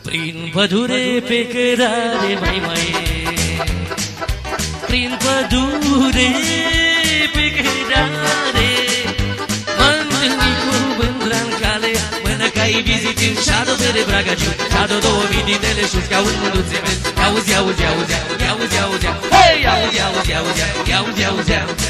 Prin pădure pe cărare, mai prin pădure pe cărare m-am întâlnit cu mândra în cale, mână ca-i vizitin și-a-do de Bragaciu, și-a-do 2000 din teleșus ca un mânduțe mers. Iauzi, iauzi, iauzi, iauzi, iauzi, hei, iauzi, iauzi, iauzi, iauzi, iauzi, iauzi.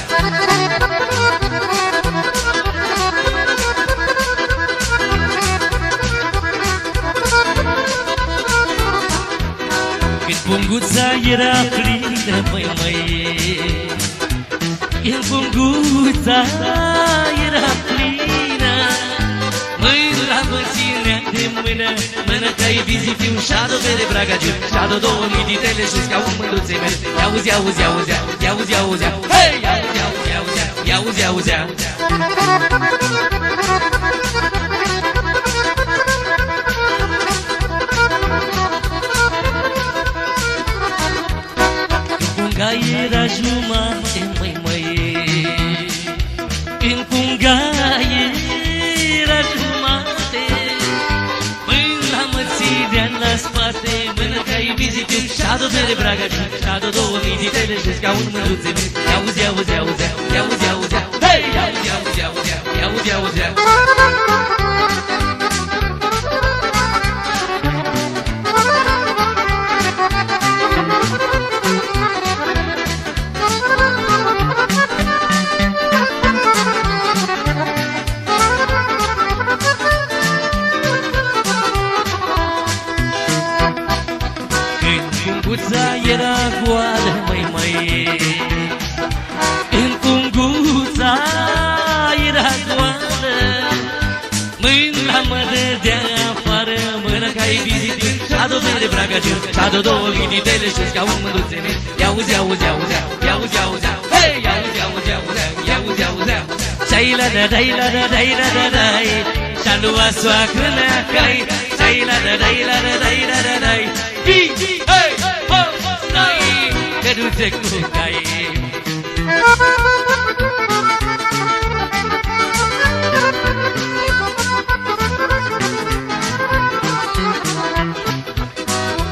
Când punguța era plină, când punguța era plină, mândra mă ținea de mână, mână ca-i vizitiu și-a-do de Bragaciu, și-a-do 2000 din teleșus ca un mânduțe mers. Iauzi, iauzi, iauzi, iauzi, iauzi, hei, iauzi, iauzi, iauzi, iauzi, iauzi. Punga era jumate, când punga era jumate, mândra mă ținea la spate, mână ca-i vizitiu și-a-do de Bragaciu, și-a-do 2000 din teleșus ca un mânduțe mers. Iauzi, iauzi, iauzi, iauzi, iauzi, hei, iauzi, iauzi, iauzi, iauzi, iauzi. Punguța era goală, când punguța era goală, mândra mă dădea afară, mână ca-i vizitiu și-a-do de Bragaciu, și-a-do 2000 din teleșus ca un mânduțe mers. Iauzi, iauzi, iauzi, iauzi, iauzi, hei, iauzi, iauzi, iauzi, iauzi, iauzi. Și-ai la da-dai, la da-dai, la da-dai, și-a luat soacră mea-cai, și-ai la da-dai, la da-dai, la da-dai. Hei, hei, ho, stai, căruțe cu cai.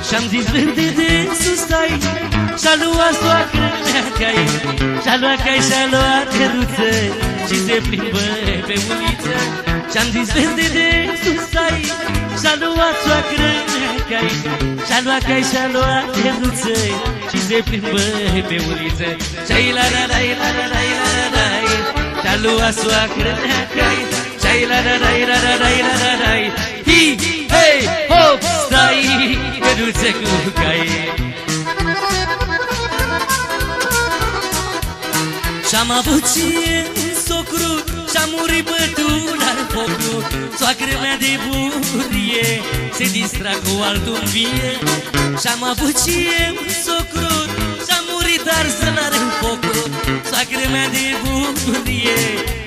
Și-am zis verde de sus stai, și-a luat soacră mea-cai, și-a luat cai, și-a luat căruță, și se plimbă pe uliță. Și-am zis verde de sus stai, și-a luat soacră mea-cai, și-a luat cai, și-a luat căruță, și se plimbă pe uliță. Și-ai la la la la la la la la, și-a luat soacră mea-cai, și-ai la la la la la la la la. Hi, hei, hop, stai, căruță cu cai. Și-am avut și un socru, și-a murit bătut la focru, soacră mea de bucurie se distra cu altul în vie. Și-am avut și un socru, și-a murit arsă la focru, soacră mea de bucurie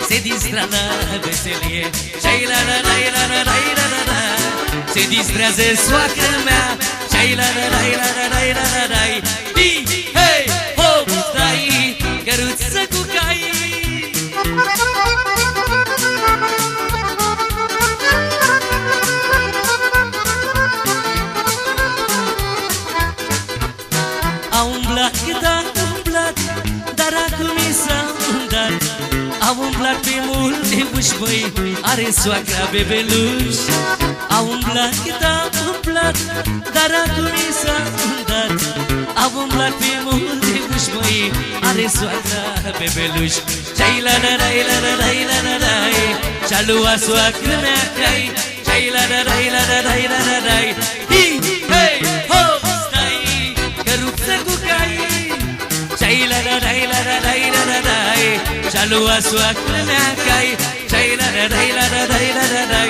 se distra la veselie. Și-ai la la la la la la la la la, se distrează soacră mea, și-ai la la la la la la la la la. Hi, hei, hop, stai, căruță cu cai. A umblat cât a umblat, dar acum i s-a undat. A umblat pe multe uși, băi, are soacra bebeluș. A umblat cât a umblat, dar acum i s-a undat. A umblat pe multe uși, băi, are soacra bebeluș. Și-ai la la la la la la la la la, și-a luat soacră mea-cai, și-ai la la la la la la la la la. Hi, hei, hop, stai, căruță cu cai. Și-ai la la la la la la la la la, și-a luat soacră mea-cai, și-ai la la la la la la la la la.